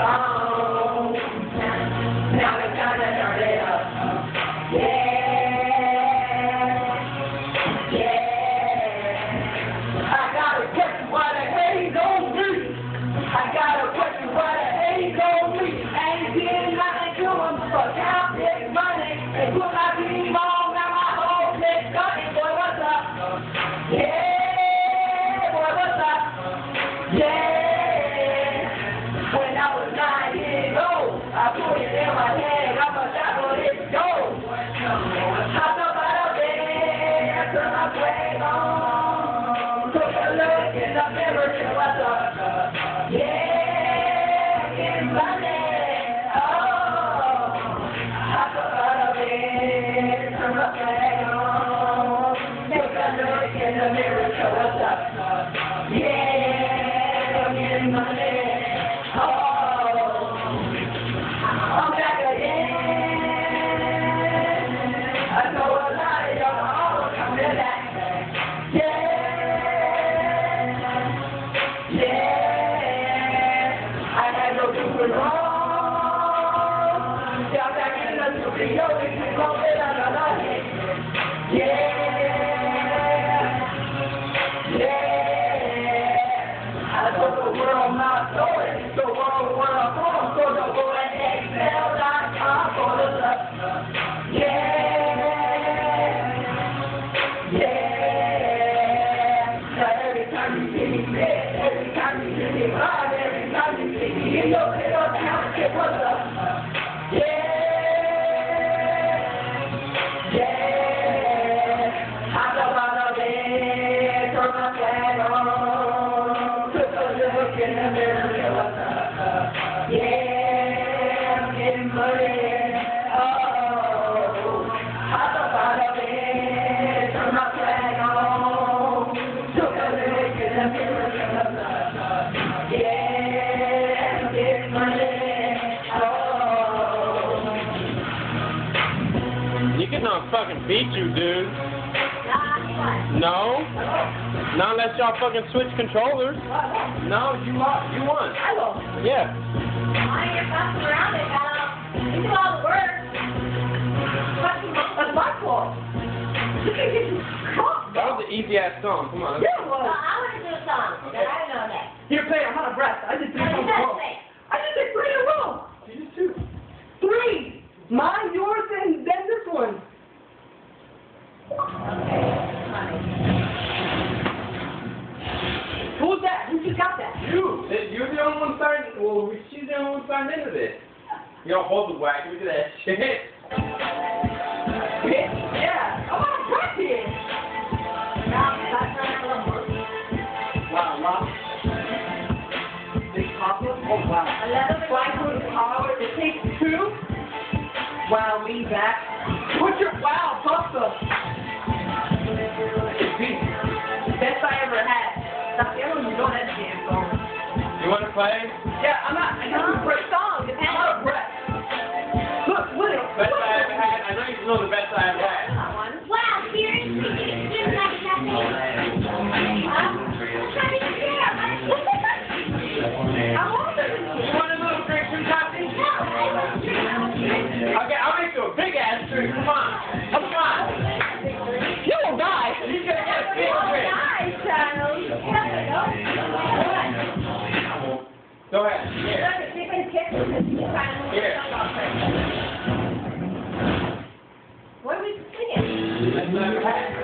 Oh, now it's time to turn it up. Yeah, yeah. I got a question why the hate on me. I got a question why the hate on me. Ain't getting nothing to them but count this money. And put my team on, now my whole neck cutting. Boy, what's up? Yeah, boy, what's up? Yeah. When I was 9 years old, I put it in my head, I'm a devil, it's gold. I thought about a bed, I put my flag on. Took a look in the mirror, and what's up? Yeah, getting money. Oh, I thought about a bed, put my flag on. Took a look in the mirror, and what's up? Yeah, getting money. I'm back again. I know a lot of y'all all coming back. Yeah, yeah. I had no doing wrong. Y'all back in the studio, we can go get another hit. Yeah, yeah. I know the world not doing, the world where I'm from, so the world Excel.com for the love. Yeah, yeah. Now every time you see me mad, every time you see me hard, every time you see me in your little account, it was up. Yeah, yeah. I know about a bed, turn my flag on, took a look in the mirror, it was up. Yeah, I'm getting money. Oh, I thought about a bed, turn my flag on, took a look in the mirror, yeah, I'm getting money. Oh. You can not fucking beat you, dude. No? Not unless y'all fucking switch controllers. No, you won. I will. Yeah. Why are you fucking around it, pal? You do all the work. That's my fault. You can get you caught. That was an easy ass song. Come on. Yeah, it Well, was. I want to do a song. I don't know that. Here, play it. I'm out of breath. I just did What something does that wrong. say? I just did 3 in a row. You did too. 3. Mine, yours, and then this one. Who's that? Who just got that? You. You're the only one starting. Well, she's the only one starting into this. You don't hold the whack. Look at that shit. Yeah. I'm out of breath here. Wow, wow. Big Papa? Oh, wow. 5 power. It takes 2. Wow, lean back. Put your wow, Papa. Best I ever had. Stop yelling, you know that damn song. You want to play? Yeah, I'm not. I got a great song. I'm out of breath. Look, William. Best I ever had. I know you know the best I ever had. Wow, seriously? It seems like nothing. Huh? I'm trying to hear. I want it. You want a little drink from coffee? No, I won't drink. Okay, I'll make you a big ass drink. Come on. Come on. You will die. You're gonna get a big drink. Nice, child. Go ahead. Here. Look, it's even kicked. Here. What are we singing? Best I ever had.